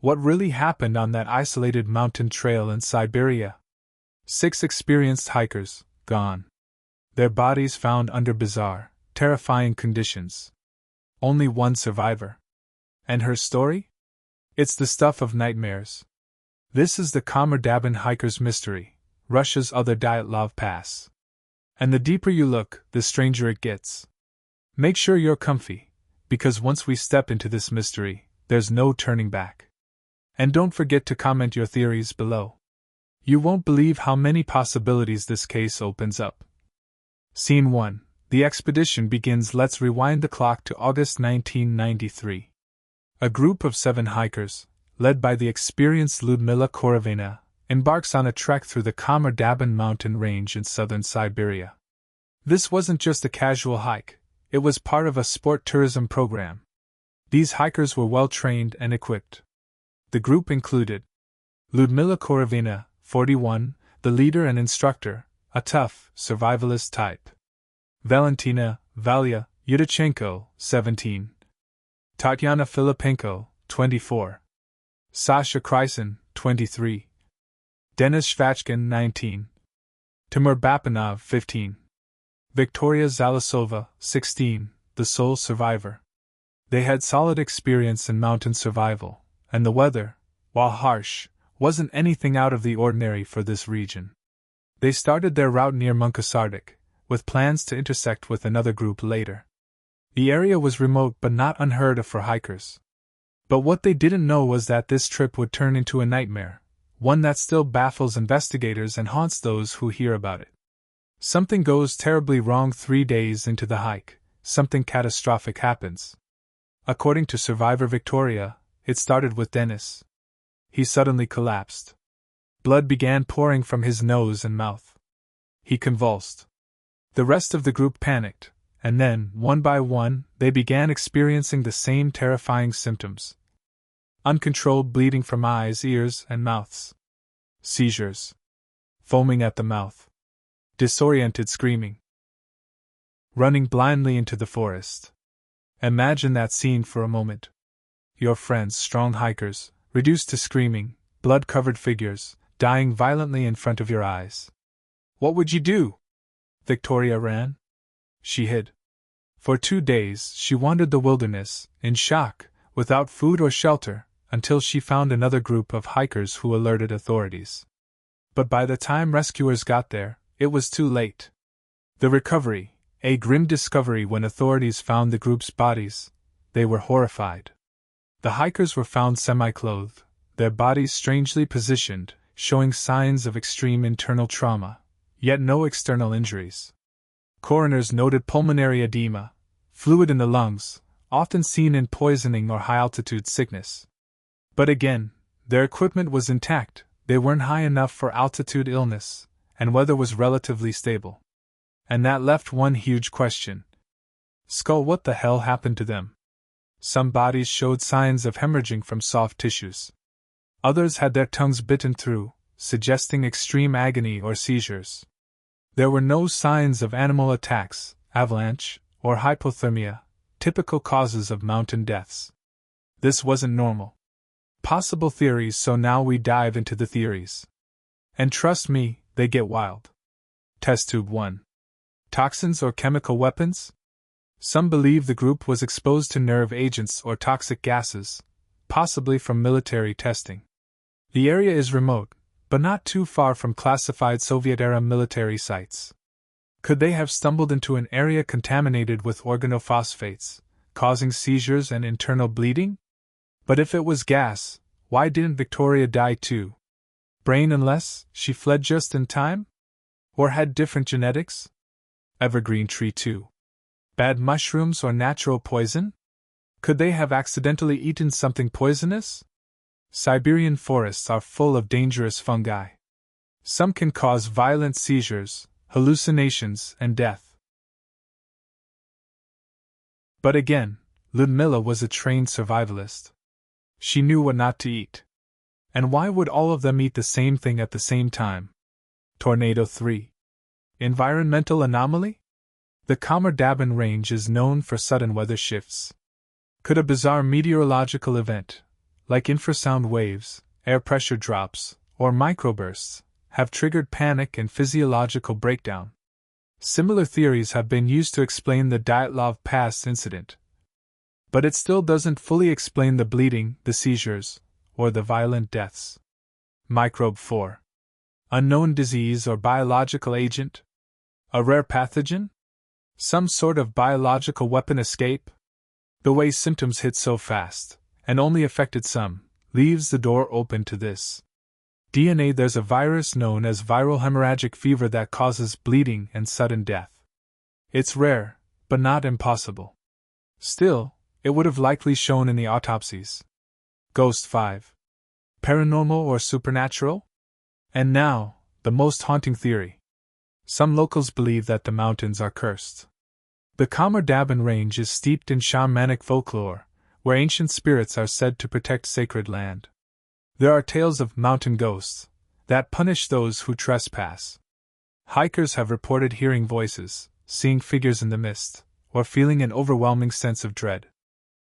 What really happened on that isolated mountain trail in Siberia? 6 experienced hikers, gone. Their bodies found under bizarre, terrifying conditions. Only one survivor. And her story? It's the stuff of nightmares. This is the Khamar Daban hiker's mystery, Russia's other Dyatlov Pass. And the deeper you look, the stranger it gets. Make sure you're comfy, because once we step into this mystery, there's no turning back. And don't forget to comment your theories below. You won't believe how many possibilities this case opens up. Scene 1. The expedition begins. Let's rewind the clock to August 1993. A group of 7 hikers, led by the experienced Lyudmila Korovina, embarks on a trek through the Khamar Daban mountain range in southern Siberia. This wasn't just a casual hike, it was part of a sport tourism program. These hikers were well trained and equipped. The group included Lyudmila Korovina, 41, the leader and instructor, a tough, survivalist type. Valentina Valia Yudachenko, 17. Tatyana Filipenko, 24. Sasha Krysin, 23. Denis Shvachkin, 19. Timur Bapanov, 15. Victoria Zalesova, 16, the sole survivor. They had solid experience in mountain survival, and the weather, while harsh, wasn't anything out of the ordinary for this region. They started their route near Munkasardik, with plans to intersect with another group later. The area was remote but not unheard of for hikers. But what they didn't know was that this trip would turn into a nightmare, one that still baffles investigators and haunts those who hear about it. Something goes terribly wrong 3 days into the hike, something catastrophic happens. According to survivor Victoria, it started with Denis. He suddenly collapsed. Blood began pouring from his nose and mouth. He convulsed. The rest of the group panicked, and then, one by one, they began experiencing the same terrifying symptoms. Uncontrolled bleeding from eyes, ears, and mouths. Seizures. Foaming at the mouth. Disoriented screaming. Running blindly into the forest. Imagine that scene for a moment. Your friends, strong hikers, reduced to screaming, blood-covered figures, dying violently in front of your eyes. What would you do? Victoria ran. She hid. For 2 days she wandered the wilderness, in shock, without food or shelter, until she found another group of hikers who alerted authorities. But by the time rescuers got there, it was too late. The recovery, a grim discovery when authorities found the group's bodies. They were horrified. The hikers were found semi-clothed, their bodies strangely positioned, showing signs of extreme internal trauma, yet no external injuries. Coroners noted pulmonary edema, fluid in the lungs, often seen in poisoning or high-altitude sickness. But again, their equipment was intact, they weren't high enough for altitude illness, and weather was relatively stable. And that left one huge question. Skull, what the hell happened to them? Some bodies showed signs of hemorrhaging from soft tissues. Others had their tongues bitten through, suggesting extreme agony or seizures. There were no signs of animal attacks, avalanche, or hypothermia, typical causes of mountain deaths. This wasn't normal. Possible theories, so now we dive into the theories. And trust me, they get wild. Test tube 1. Toxins or chemical weapons? Some believe the group was exposed to nerve agents or toxic gases, possibly from military testing. The area is remote, but not too far from classified Soviet-era military sites. Could they have stumbled into an area contaminated with organophosphates, causing seizures and internal bleeding? But if it was gas, why didn't Victoria die too? Brain unless she fled just in time? Or had different genetics? Evergreen tree 2. Bad mushrooms or natural poison? Could they have accidentally eaten something poisonous? Siberian forests are full of dangerous fungi. Some can cause violent seizures, hallucinations, and death. But again, Lyudmila was a trained survivalist. She knew what not to eat. And why would all of them eat the same thing at the same time? Tornado 3. Environmental anomaly? The Khamar Daban range is known for sudden weather shifts. Could a bizarre meteorological event, like infrasound waves, air pressure drops, or microbursts, have triggered panic and physiological breakdown. Similar theories have been used to explain the Dyatlov Pass incident. But it still doesn't fully explain the bleeding, the seizures, or the violent deaths. Microbe 4. Unknown disease or biological agent? A rare pathogen? Some sort of biological weapon escape? The way symptoms hit so fast, and only affected some, leaves the door open to this. DNA. There's a virus known as viral hemorrhagic fever that causes bleeding and sudden death. It's rare, but not impossible. Still, it would have likely shown in the autopsies. Ghost 5. Paranormal or supernatural? And now, the most haunting theory. Some locals believe that the mountains are cursed. The Khamar Daban range is steeped in shamanic folklore, where ancient spirits are said to protect sacred land. There are tales of mountain ghosts that punish those who trespass. Hikers have reported hearing voices, seeing figures in the mist, or feeling an overwhelming sense of dread.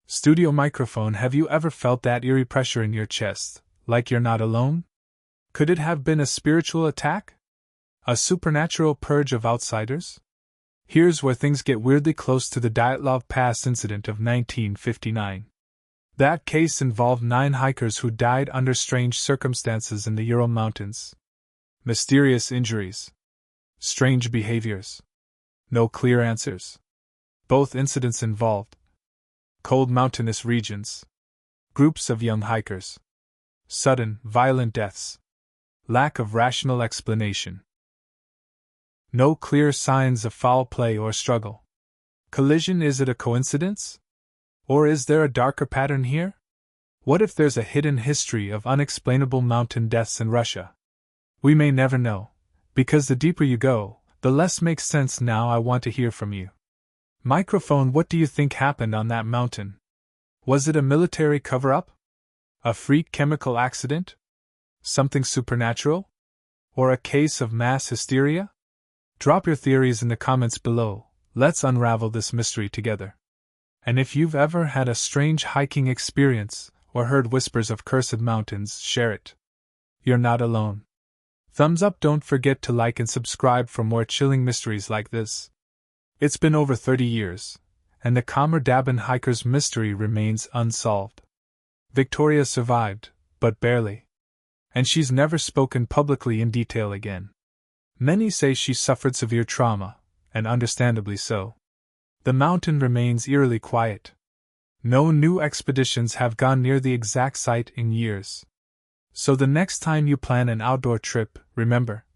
Studio microphone. Have you ever felt that eerie pressure in your chest, like you're not alone? Could it have been a spiritual attack? A supernatural purge of outsiders? Here's where things get weirdly close to the Dyatlov Pass incident of 1959. That case involved 9 hikers who died under strange circumstances in the Ural Mountains. Mysterious injuries. Strange behaviors. No clear answers. Both incidents involved cold mountainous regions. Groups of young hikers. Sudden, violent deaths. Lack of rational explanation. No clear signs of foul play or struggle. Collision. Is it a coincidence? Or is there a darker pattern here? What if there's a hidden history of unexplainable mountain deaths in Russia? We may never know, because the deeper you go, the less makes sense. Now I want to hear from you. Microphone. What do you think happened on that mountain? Was it a military cover-up? A freak chemical accident? Something supernatural? Or a case of mass hysteria? Drop your theories in the comments below. Let's unravel this mystery together. And if you've ever had a strange hiking experience or heard whispers of cursed mountains, share it. You're not alone. Thumbs up. Don't forget to like and subscribe for more chilling mysteries like this. It's been over 30 years, and the Khamar Daban hiker's mystery remains unsolved. Victoria survived, but barely. And she's never spoken publicly in detail again. Many say she suffered severe trauma, and understandably so. The mountain remains eerily quiet. No new expeditions have gone near the exact site in years. So the next time you plan an outdoor trip, remember,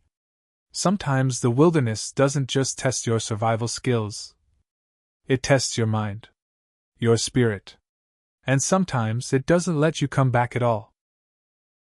sometimes the wilderness doesn't just test your survival skills. It tests your mind, your spirit. And sometimes it doesn't let you come back at all.